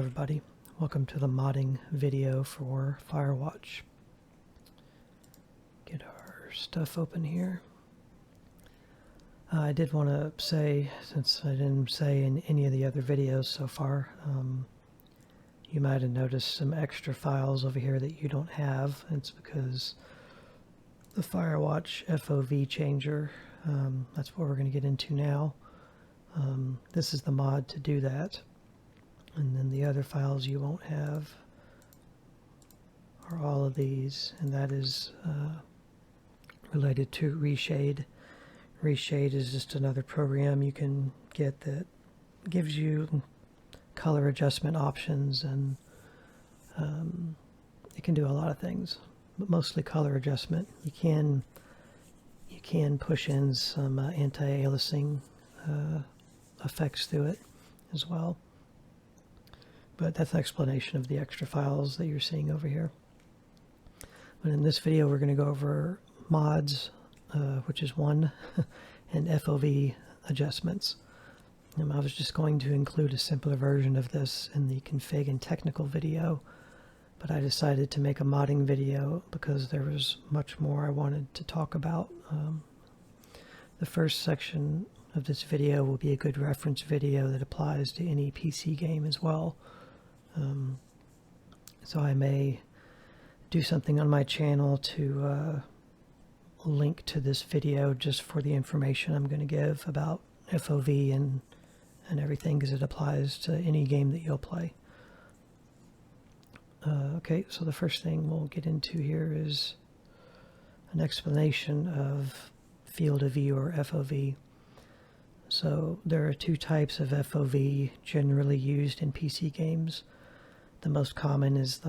everybody, welcome to the modding video for Firewatch. Get our stuff open here. I did want to say, since I didn't say in any of the other videos so far, you might have noticed some extra files over here that you don't have. It's because the Firewatch FOV changer, that's what we're going to get into now. This is the mod to do that. And then the other files you won't have are all of these, and that is related to Reshade. Reshade is just another program you can get that gives you color adjustment options, and it can do a lot of things, but mostly color adjustment. You can push in some anti-aliasing effects through it as well. But that's an explanation of the extra files that you're seeing over here. But in this video, we're going to go over mods, which is one, and FOV adjustments. I was just going to include a simpler version of this in the config and technical video, but I decided to make a modding video because there was much more I wanted to talk about. The first section of this video will be a good reference video that applies to any PC game as well. So I may do something on my channel to link to this video just for the information I'm going to give about FOV and everything, because it applies to any game that you'll play. Okay, so the first thing we'll get into here is an explanation of field of view, or FOV. So there are two types of FOV generally used in PC games. The most common is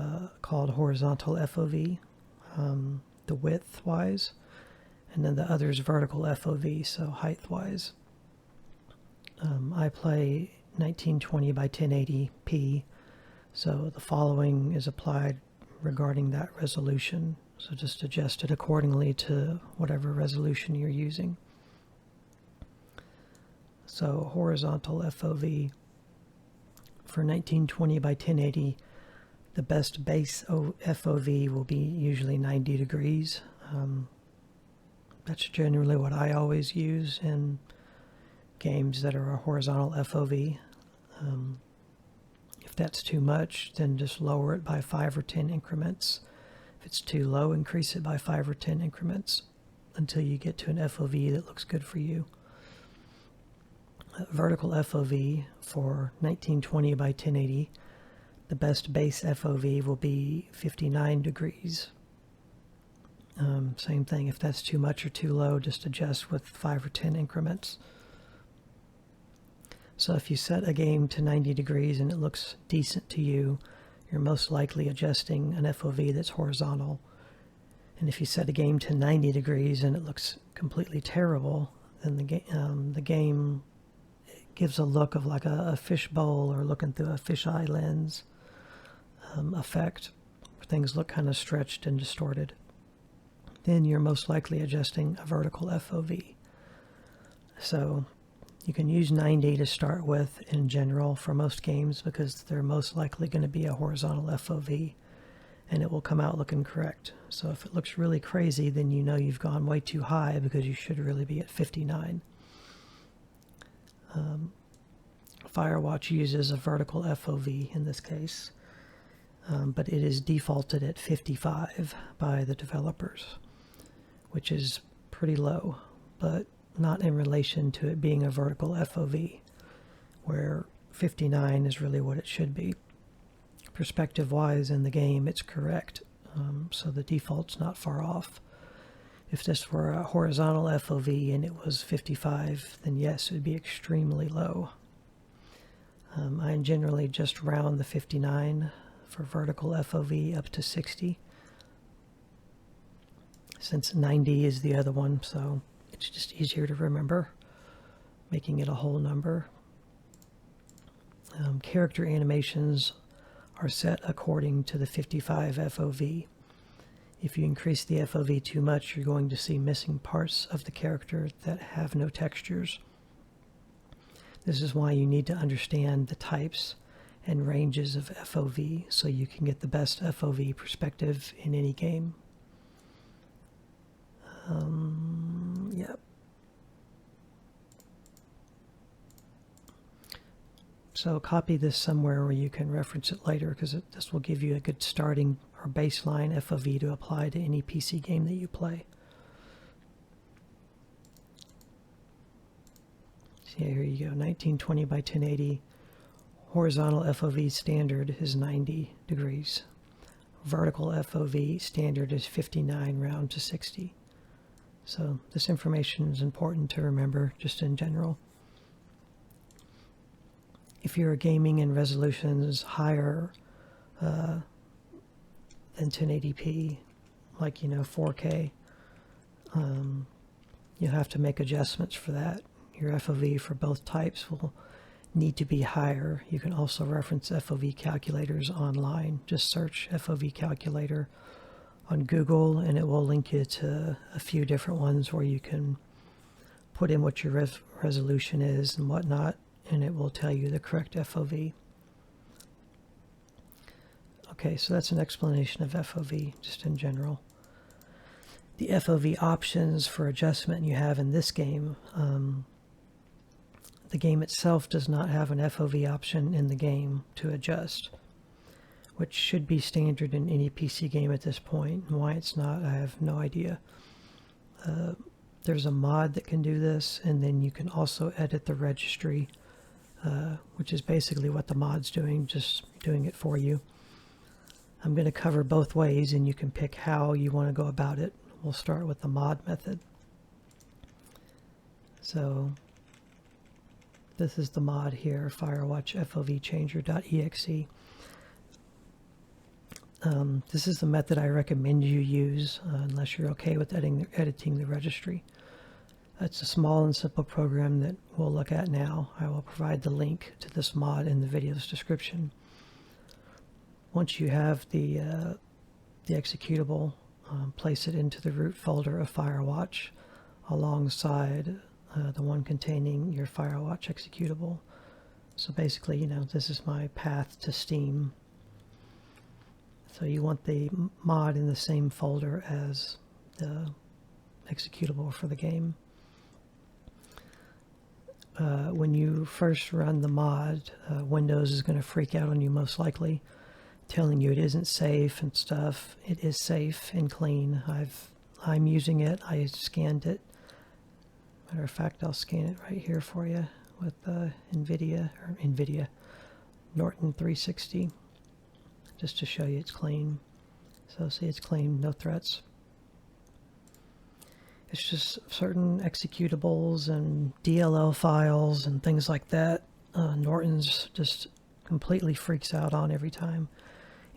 called horizontal FOV, the width-wise, and then the other is vertical FOV, so height-wise. I play 1920 by 1080p, so the following is applied regarding that resolution. So just adjust it accordingly to whatever resolution you're using. So horizontal FOV for 1920 by 1080, the best base FOV will be usually 90 degrees. That's generally what I always use in games that are a horizontal FOV. If that's too much, then just lower it by 5 or 10 increments. If it's too low, increase it by 5 or 10 increments until you get to an FOV that looks good for you. Vertical FOV for 1920 by 1080, the best base FOV will be 59 degrees. Same thing, if that's too much or too low, just adjust with 5 or 10 increments. So if you set a game to 90 degrees and it looks decent to you, you're most likely adjusting an FOV that's horizontal. And if you set a game to 90 degrees and it looks completely terrible, then the game gives a look of like a fish bowl or looking through a fisheye lens effect, where things look kind of stretched and distorted. Then you're most likely adjusting a vertical FOV. So you can use 90 to start with in general for most games, because they're most likely going to be a horizontal FOV and it will come out looking correct. So if it looks really crazy, then you know you've gone way too high, because you should really be at 59. Firewatch uses a vertical FOV in this case, but it is defaulted at 55 by the developers, which is pretty low, but not in relation to it being a vertical FOV, where 59 is really what it should be. Perspective-wise in the game, it's correct, so the default's not far off. If this were a horizontal FOV and it was 55, then yes, it would be extremely low. I generally just round the 59 for vertical FOV up to 60, since 90 is the other one, so it's just easier to remember, making it a whole number. Character animations are set according to the 55 FOV. If you increase the FOV too much, you're going to see missing parts of the character that have no textures. This is why you need to understand the types and ranges of FOV, so you can get the best FOV perspective in any game. Yep. So copy this somewhere where you can reference it later, because this will give you a good starting or baseline FOV to apply to any PC game that you play. So here you go, 1920 by 1080. Horizontal FOV standard is 90 degrees. Vertical FOV standard is 59 round to 60. So this information is important to remember just in general. If you're gaming in resolutions higher than 1080p, like 4K, you'll have to make adjustments for that. Your FOV for both types will need to be higher. You can also reference FOV calculators online. Just search FOV calculator on Google and it will link you to a few different ones where you can put in what your resolution is and whatnot, and it will tell you the correct FOV. Okay, so that's an explanation of FOV just in general. The FOV options for adjustment you have in this game, the game itself does not have an FOV option in the game to adjust, which should be standard in any PC game at this point. And why it's not, I have no idea. There's a mod that can do this, and then you can also edit the registry, which is basically what the mod's doing, just doing it for you. I'm going to cover both ways, and you can pick how you want to go about it. We'll start with the mod method. So this is the mod here, Firewatch FOV Changer.exe. This is the method I recommend you use unless you're okay with editing the registry. It's a small and simple program that we'll look at now. I will provide the link to this mod in the video's description. Once you have the executable, place it into the root folder of Firewatch alongside the one containing your Firewatch executable. So basically, this is my path to Steam. So you want the mod in the same folder as the executable for the game. When you first run the mod, Windows is going to freak out on you most likely, telling you it isn't safe and stuff. It is safe and clean. I'm using it. I scanned it. Matter of fact, I'll scan it right here for you with NVIDIA Norton 360, just to show you it's clean. So see, it's clean, no threats. It's just certain executables and DLL files and things like that. Norton's just completely freaks out on every time,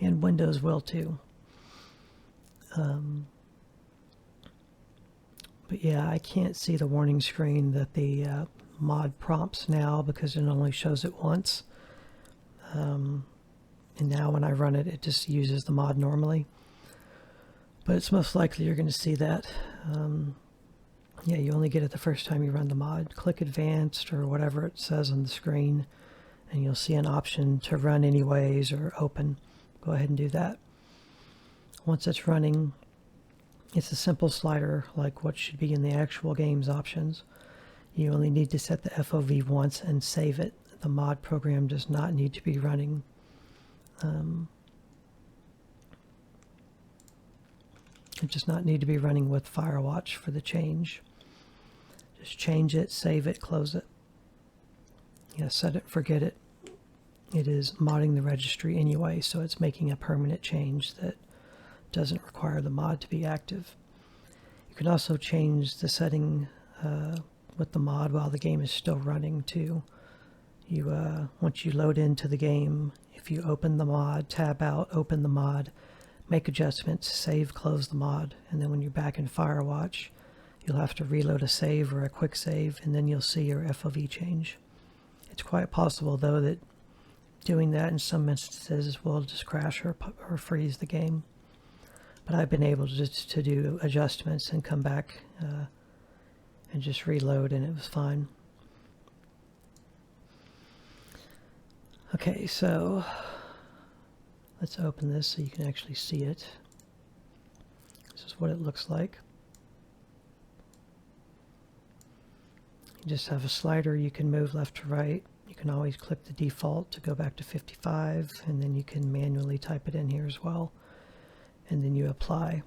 and Windows will too. But yeah, I can't see the warning screen that the mod prompts now because it only shows it once. And now when I run it, it just uses the mod normally. But it's most likely you're going to see that. Yeah, you only get it the first time you run the mod. Click Advanced or whatever it says on the screen, and you'll see an option to run anyways or open. Go ahead and do that. Once it's running, it's a simple slider like what should be in the actual game's options. You only need to set the FOV once and save it. The mod program does not need to be running. It does not need to be running with Firewatch for the change. Just change it, save it, close it. Yeah, set it, forget it. It is modding the registry anyway, so it's making a permanent change that doesn't require the mod to be active. You can also change the setting with the mod while the game is still running too. Once you load into the game, if you open the mod, tab out, open the mod, make adjustments, save, close the mod, and then when you're back in Firewatch, you'll have to reload a save or a quick save, and then you'll see your FOV change. It's quite possible though that doing that in some instances will just crash or freeze the game. But I've been able to do adjustments and come back and just reload, and it was fine. Okay. Okay, so let's open this so you can actually see it. This is what it looks like. You just have a slider you can move left to right. You can always click the default to go back to 55, and then you can manually type it in here as well. And then you apply.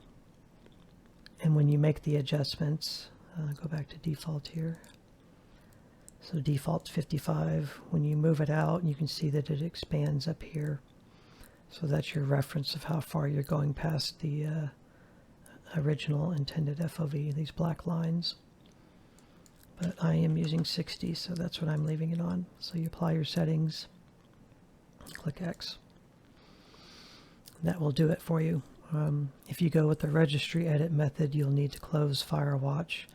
And when you make the adjustments, go back to default here. So default's 55. When you move it out, you can see that it expands up here. So that's your reference of how far you're going past the original intended FOV, these black lines. But I am using 60, so that's what I'm leaving it on. So you apply your settings, click X. That will do it for you. If you go with the registry edit method, you'll need to close Firewatch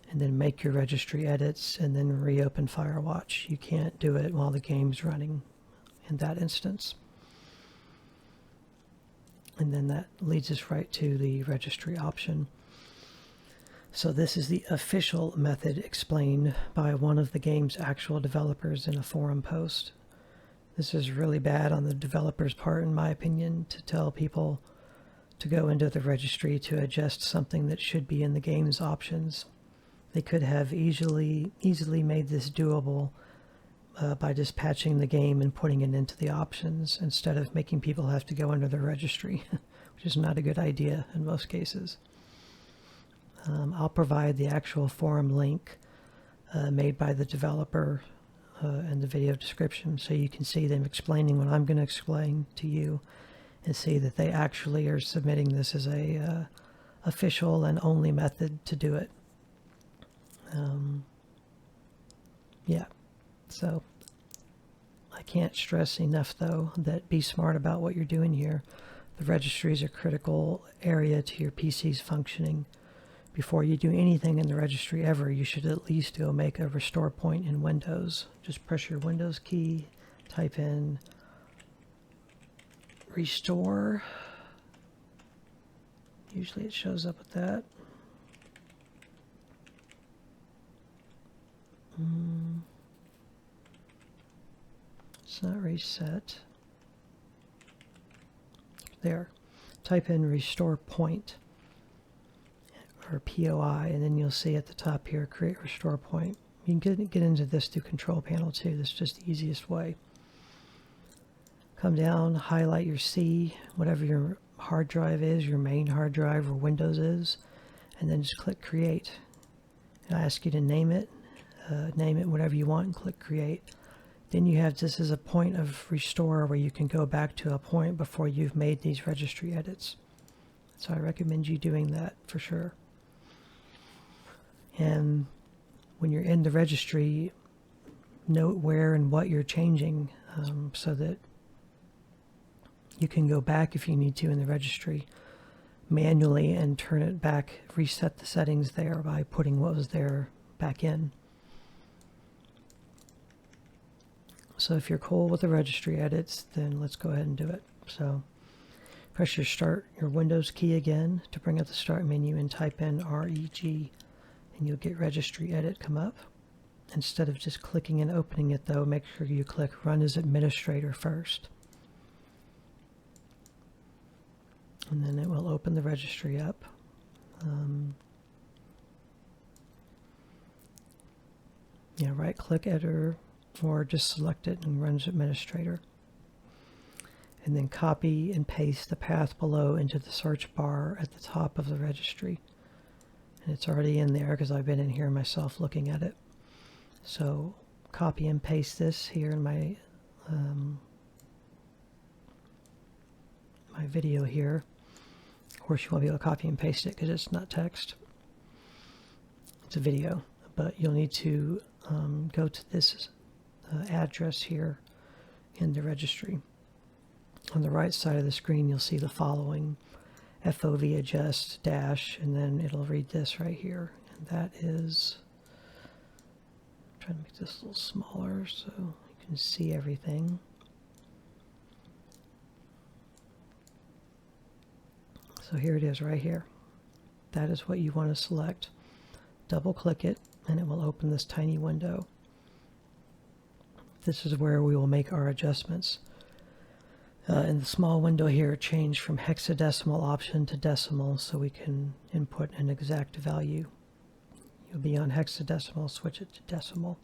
and then make your registry edits and then reopen Firewatch. You can't do it while the game's running in that instance. And then that leads us right to the registry option. So this is the official method explained by one of the game's actual developers in a forum post. This is really bad on the developer's part, in my opinion, to tell people to go into the registry to adjust something that should be in the game's options. They could have easily made this doable by just patching the game and putting it into the options instead of making people have to go into the registry, which is not a good idea in most cases. I'll provide the actual forum link made by the developer in the video description so you can see them explaining what I'm going to explain to you and see that they actually are submitting this as a official and only method to do it. Yeah, so I can't stress enough though that be smart about what you're doing here. The registry is a critical area to your PC's functioning. Before you do anything in the registry ever, you should at least go make a restore point in Windows. Just press your Windows key, type in restore. Usually it shows up with that. It's not reset. There. Type in restore point or POI, and then you'll see at the top here create restore point. You can get into this through control panel too. That's just the easiest way. Come down, highlight your C, whatever your hard drive is, your main hard drive or Windows is, and then just click create. And I ask you to name it whatever you want and click create. Then you have this as a point of restore where you can go back to a point before you've made these registry edits. So I recommend you doing that for sure. And when you're in the registry, note where and what you're changing so that you can go back if you need to in the registry manually and turn it back, reset the settings there by putting what was there back in. So if you're cool with the registry edits, then let's go ahead and do it. So press your Windows key again to bring up the start menu and type in REG, and you'll get registry edit come up. Instead of just clicking and opening it though, make sure you click run as administrator first. And then it will open the registry up. Right click editor or just select it and run as administrator. And then copy and paste the path below into the search bar at the top of the registry. And it's already in there because I've been in here myself looking at it. So copy and paste this here in my my video here. Of course, you won't be able to copy and paste it because it's not text. It's a video, but you'll need to go to this address here in the registry. On the right side of the screen, you'll see the following: FOV adjust dash, and then it'll read this right here. And that is, I'm trying to make this a little smaller so you can see everything. So here it is right here. That is what you want to select. Double click it and it will open this tiny window. this is where we will make our adjustments. In the small window here, change from hexadecimal option to decimal so we can input an exact value. You'll be on hexadecimal, switch it to decimal.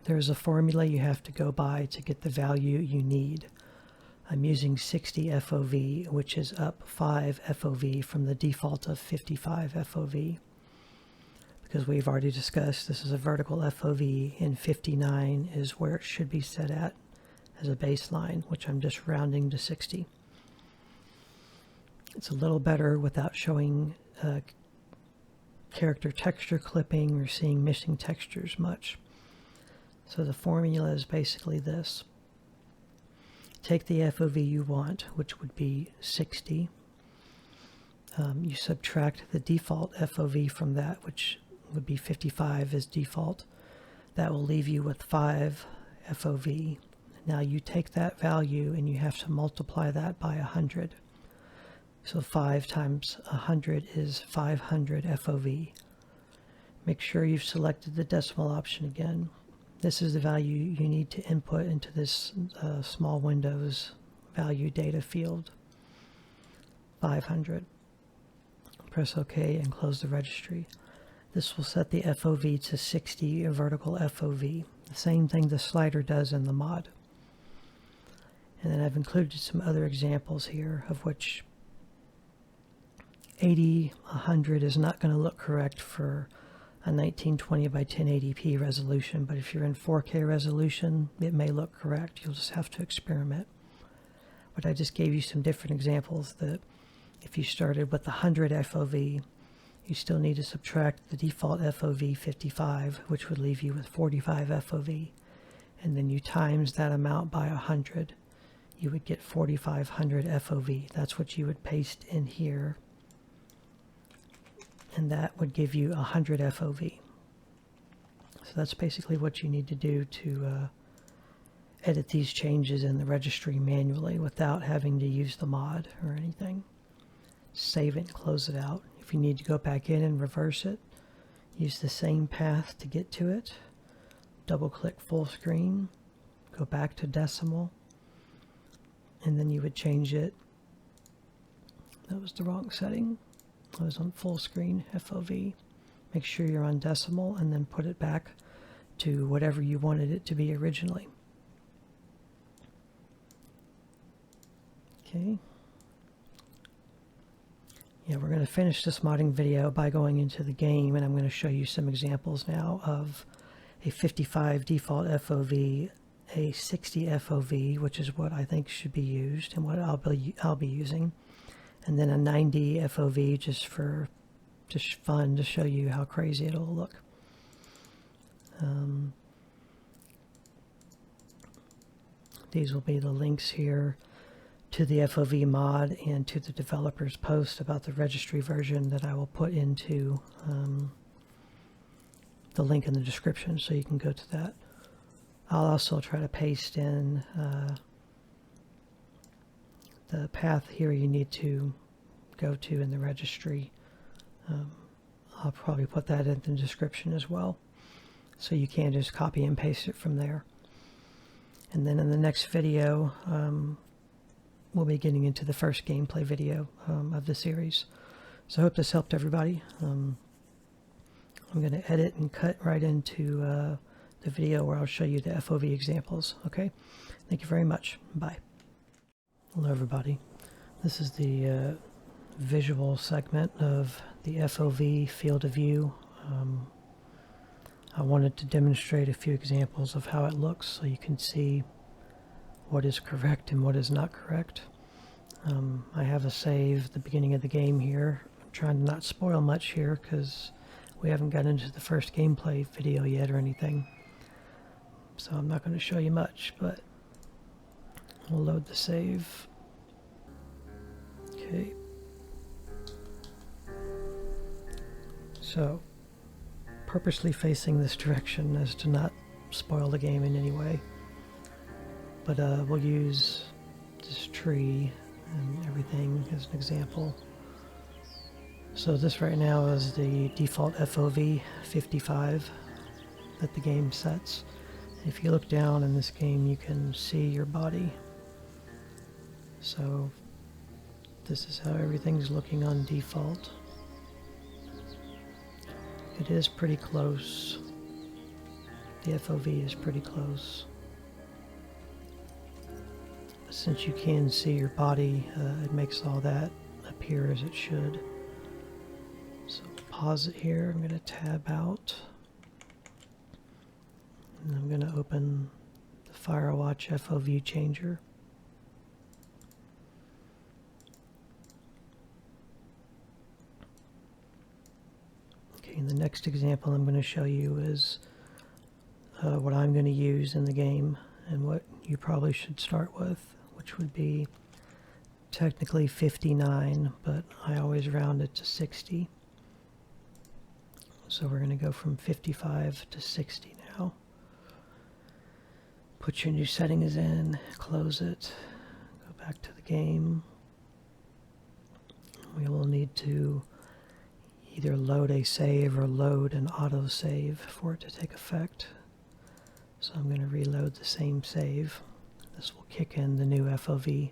There's a formula you have to go by to get the value you need. I'm using 60 FOV, which is up 5 FOV from the default of 55 FOV. Because we've already discussed this is a vertical FOV, and 59 is where it should be set at as a baseline, which I'm just rounding to 60. It's a little better without showing character texture clipping or seeing missing textures much. So the formula is basically this. Take the FOV you want, which would be 60. You subtract the default FOV from that, which would be 55 as default. That will leave you with 5 FOV. Now you take that value and you have to multiply that by 100. So 5 times 100 is 500 FOV. Make sure you've selected the decimal option again. This is the value you need to input into this small Windows value data field. 500. Press OK and close the registry. This will set the FOV to 60, a vertical FOV. The same thing the slider does in the mod. And then I've included some other examples here, of which 80, 100 is not going to look correct for a 1920 by 1080p resolution, but if you're in 4K resolution, it may look correct. You'll just have to experiment. But I just gave you some different examples that if you started with 100 FOV, you still need to subtract the default FOV 55, which would leave you with 45 FOV. And then you times that amount by 100. You would get 4,500 FOV. That's what you would paste in here. And that would give you 100 FOV. So that's basically what you need to do to edit these changes in the registry manually without having to use the mod or anything. Save it and close it out. If you need to go back in and reverse it, use the same path to get to it. Double click full screen, go back to decimal, and then you would change it. That was the wrong setting. I was on full screen FOV. Make sure you're on decimal and then put it back to whatever you wanted it to be originally. Okay. Yeah, we're going to finish this modding video by going into the game, and I'm going to show you some examples now of a 55 default FOV, a 60 FOV, which is what I think should be used and what I'll be using, and then a 90 FOV just for fun to show you how crazy it'll look. These will be the links here to the FOV mod and to the developer's post about the registry version that I will put into the link in the description, so you can go to that. I'll also try to paste in the path here you need to go to in the registry. I'll probably put that in the description as well, so you can just copy and paste it from there. And then in the next video, we'll be getting into the first gameplay video of the series. So I hope this helped everybody. I'm going to edit and cut right into the video where I'll show you the FOV examples. Okay, thank you very much. Bye. Hello everybody. This is the visual segment of the FOV field of view. I wanted to demonstrate a few examples of how it looks so you can see what is correct and what is not correct. I have a save at the beginning of the game here. I'm trying to not spoil much here because we haven't got into the first gameplay video yet or anything. So I'm not going to show you much, but we'll load the save. Okay. So, purposely facing this direction as to not spoil the game in any way. But we'll use this tree and everything as an example. So this right now is the default FOV 55. that the game sets. If you look down in this game, you can see your body. So this is how everything's looking on default. It is pretty close. The FOV is pretty close. Since you can see your body, it makes all that appear as it should. So pause it here. I'm going to tab out. And I'm going to open the Firewatch FOV changer. Okay, and the next example I'm going to show you is what I'm going to use in the game and what you probably should start with, which would be technically 59, but I always round it to 60. So we're going to go from 55 to 60 now. Put your new settings in, close it, go back to the game. We will need to either load a save or load an autosave for it to take effect. So I'm going to reload the same save. This will kick in the new FOV.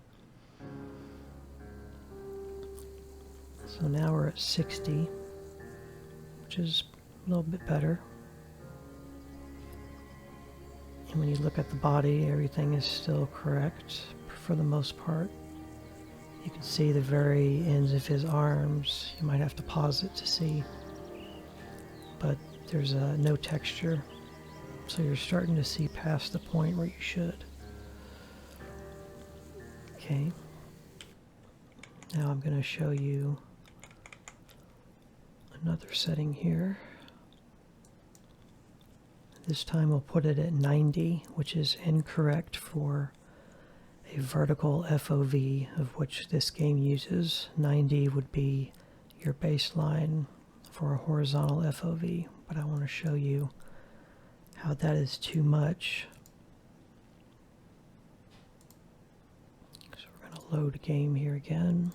So now we're at 60, which is a little bit better. And when you look at the body, everything is still correct for the most part. You can see the very ends of his arms. You might have to pause it to see. But there's no texture. So you're starting to see past the point where you should. Okay. Now I'm going to show you another setting here. This time we'll put it at 90, which is incorrect for a vertical FOV, of which this game uses. 90 would be your baseline for a horizontal FOV, but I want to show you how that is too much. So we're going to load a game here again.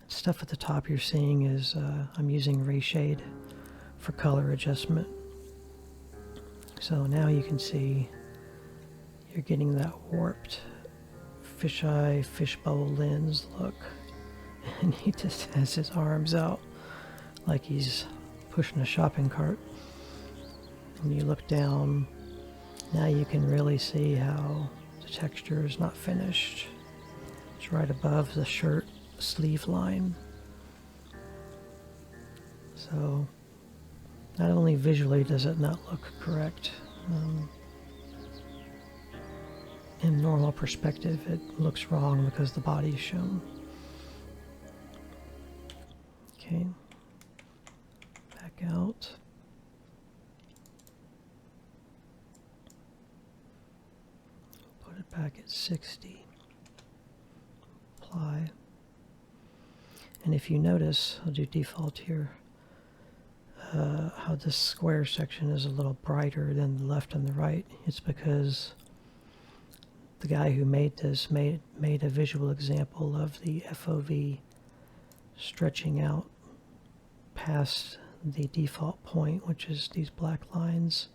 Stuff at the top you're seeing is I'm using ray shade for color adjustment. So now you can see you're getting that warped fisheye, fishbowl lens look. And he just has his arms out like he's pushing a shopping cart. When you look down, now you can really see how the texture is not finished. It's right above the shirt sleeve line. So not only visually does it not look correct, in normal perspective it looks wrong because the body is shown. Okay, back out. Put it back at 60. Apply. And if you notice, I'll do default here, how this square section is a little brighter than the left and the right. It's because the guy who made this made a visual example of the FOV stretching out past the default point, which is these black lines.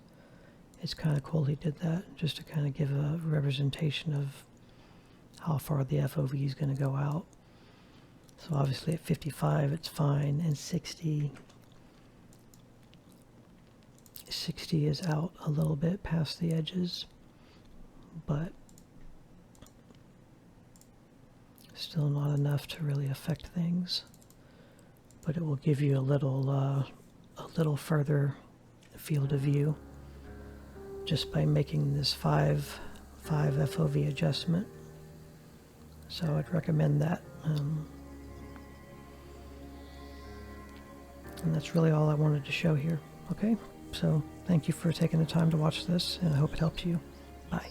It's kind of cool he did that, just to kind of give a representation of how far the FOV is going to go out. So obviously at 55 it's fine, and 60 is out a little bit past the edges, but still not enough to really affect things. But it will give you a little further field of view just by making this 5 FOV adjustment. So I'd recommend that. And that's really all I wanted to show here. Okay, so thank you for taking the time to watch this, and I hope it helped you. Bye.